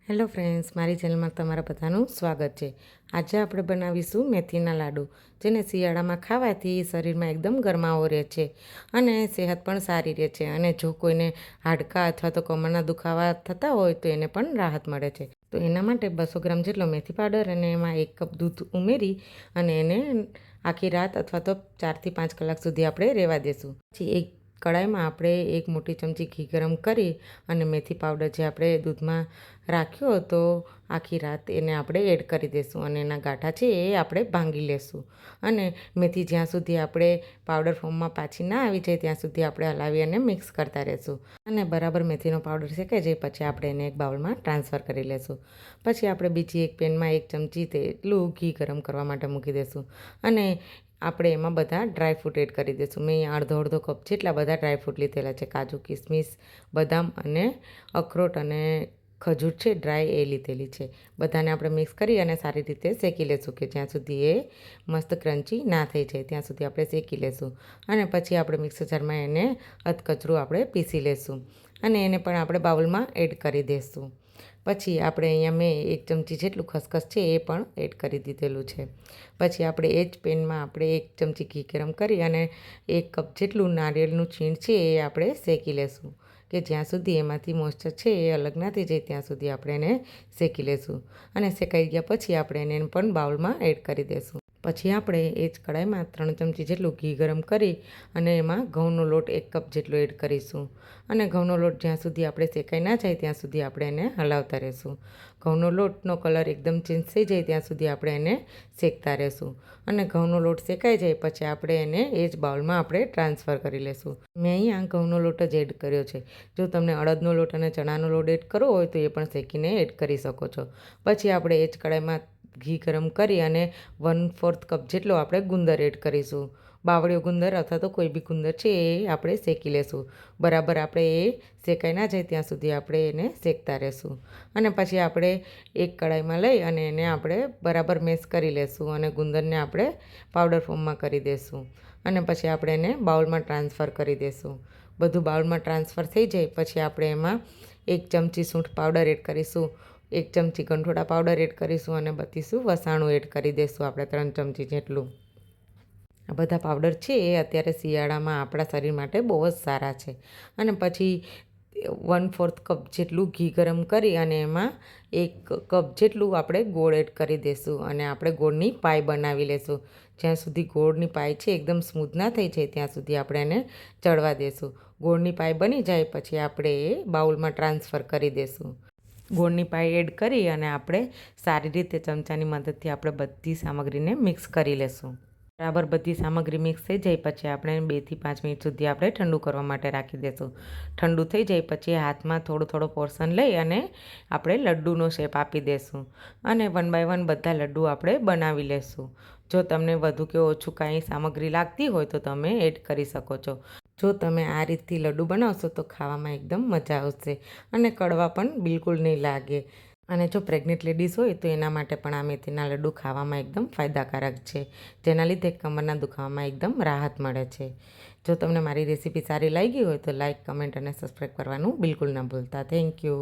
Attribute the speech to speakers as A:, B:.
A: Hello friends, મારી ચેનલમાં તમારા બધાનું સ્વાગત છે। આજે આપણે બનાવીશું મેથીના લાડુ, જેને શિયાળામાં ખાવાથી શરીરમાં એકદમ ગરમાવો રહે છે અને સેહત પણ સારી રહે છે। અને જો કોઈને હાડકાં અથવા તો કમરના દુખાવા થતા હોય તો એને પણ રાહત મળે છે। તો એના માટે 200 ગ્રામ જેટલો મેથી પાવડર અને એમાં 1 કપ દૂધ ઉમેરી અને એને આખી રાત અથવા તો 4 થી 5 કલાક સુધી આપણે રહેવા દેશું। પછી એક કડાઈમાં આપણે 1 મોટી ચમચી ઘી ગરમ કરી અને મેથી પાવડર જે આપણે દૂધમાં રાખ્યો હતો આખી રાત એને આપણે એડ કરી દઈશું અને એના ગાંઠા છે એ આપણે ભાંગી લેશું। અને મેથી જ્યાં સુધી આપણે પાવડર ફોર્મમાં પાછી ના આવી જાય ત્યાં સુધી આપણે હલાવી અને મિક્સ કરતા રહેશું। અને બરાબર મેથીનો પાવડર શેકાઈ જાય પછી આપણે એને એક બાઉલમાં ટ્રાન્સફર કરી લેશું। પછી આપણે બીજી એક પેનમાં 1 ચમચી તેટલું ઘી ગરમ કરવા માટે મૂકી દઈશું અને આપણે એમાં બધા ડ્રાયફ્રૂટ એડ કરી દઈશું। મેં અહીંયા અડધો કપ જેટલા બધા ડ્રાયફ્રૂટ લીધેલા છે, કાજુ, કિસમિસ, બદામ અને અખરોટ અને ખજૂર છે ડ્રાય એ લીધેલી છે। બધાને આપણે મિક્સ કરી અને સારી રીતે શેકી લેશું કે જ્યાં સુધી એ મસ્ત ક્રન્ચી ના થઈ જાય ત્યાં સુધી આપણે શેકી લેશું। અને પછી આપણે મિક્સર જારમાં એને અધકચરું આપણે પીસી લેશું અને એને પણ આપણે બાઉલમાં એડ કરી દઈશું। પછી આપણે અહીંયા મેં 1 ચમચી જેટલું ખસખસ છે એ પણ એડ કરી દીધેલું છે। પછી આપણે એ જ પેનમાં આપણે 1 ચમચી ઘી ગરમ કરી અને 1 કપ જેટલું નારિયેળનું છીણ છે એ આપણે શેકી લેશું કે જ્યાં સુધી એમાંથી મોઇસ્ચર છે એ અલગ ના થઈ જાય ત્યાં સુધી આપણે એને શેકી લેશું। અને શેકાઈ ગયા પછી આપણે એને પણ બાઉલમાં એડ કરી દઈશું। પછી આપણે એ જ કડાઈમાં 3 ચમચી જેટલું ઘી ગરમ કરી અને એમાં ઘઉંનો લોટ 1 કપ જેટલો એડ કરીશું અને ઘઉંનો લોટ જ્યાં સુધી આપણે શેકાઈ ના જાય ત્યાં સુધી આપણે એને હલાવતા રહેશું। ઘઉંનો લોટનો કલર એકદમ ચેન્જ થઈ જાય ત્યાં સુધી આપણે એને શેકતા રહેશું અને ઘઉંનો લોટ શેકાઈ જાય પછી આપણે એને એ જ બાઉલમાં આપણે ટ્રાન્સફર કરી લેશું। મેં અહીંયા ઘઉંનો લોટ જ એડ કર્યો છે। જો તમને અડદનો લોટ અને ચણાનો લોટ એડ કરવો હોય તો એ પણ શેકીને એડ કરી શકો છો। પછી આપણે એ જ કડાઈમાં ઘી ગરમ કરી અને 1/4 કપ જેટલો આપણે ગુંદર એડ કરીશું। બાવળિયો ગુંદર અથવા તો કોઈ બી ગુંદર છે એ આપણે શેકી લેશું। બરાબર આપણે એ શેકાઈ ના જાય ત્યાં સુધી આપણે એને શેકતા રહેશું અને પછી આપણે એક કડાઈમાં લઈ અને એને આપણે બરાબર મેશ કરી લેશું અને ગુંદરને આપણે પાવડર ફોર્મમાં કરી દઈશું અને પછી આપણે એને બાઉલમાં ટ્રાન્સફર કરી દઈશું। બધું બાઉલમાં ટ્રાન્સફર થઈ જાય પછી આપણે એમાં 1 ચમચી સૂંઠ પાવડર એડ કરીશું, 1 ચમચી ગંઠોડા પાવડર એડ કરીશું અને બત્તીસું વસાણું એડ કરી દઈશું આપણે 3 ચમચી જેટલું। આ બધા પાવડર છે એ અત્યારે શિયાળામાં આપણા શરીર માટે બહુ જ સારા છે। અને પછી 1/4 કપ જેટલું ઘી ગરમ કરી અને એમાં 1 કપ જેટલું આપણે ગોળ એડ કરી દઈશું અને આપણે ગોળની પાય બનાવી લેશું। જ્યાં સુધી ગોળની પાય છે એકદમ સ્મૂથ ના થઈ જાય ત્યાં સુધી આપણે એને ચડવા દઈશું। ગોળની પાય બની જાય પછી આપણે એ બાઉલમાં ટ્રાન્સફર કરી દઈશું। ગોળની પાય એડ કરી અને આપણે સારી રીતે ચમચાની મદદથી આપણે બધી સામગ્રીને મિક્સ કરી લેશું। બરાબર બધી સામગ્રી મિક્સ થઈ જાય પછી આપણે 2 થી 5 મિનિટ સુધી આપણે ઠંડુ કરવા માટે રાખી દઈશું। ઠંડુ થઈ જાય પછી હાથમાં થોડો પોર્શન લઈ અને આપણે લડ્ડુનો શેપ આપી દઈશું અને 1 બાય 1 બધા લડ્ડુ આપણે બનાવી લેશું। જો તમને વધુ કે ઓછું કાંઈ સામગ્રી લાગતી હોય તો તમે એડ કરી શકો છો। જો તમે આ રીતથી લડ્ડુ બનાવશો તો ખાવામાં એકદમ મજા આવશે અને કડવા પણ બિલકુલ નહીં લાગે। અને જો પ્રેગ્નેન્ટ લેડીઝ હોય તો એના માટે પણ આ મેથીના લડ્ડુ ખાવામાં એકદમ ફાયદાકારક છે, જેના લીધે કમરના દુખાવામાં એકદમ રાહત મળે છે। જો તમને મારી રેસીપી સારી લાગી હોય તો લાઇક, કમેન્ટ અને સબસ્ક્રાઈબ કરવાનું બિલકુલ ના ભૂલતા। Thank you.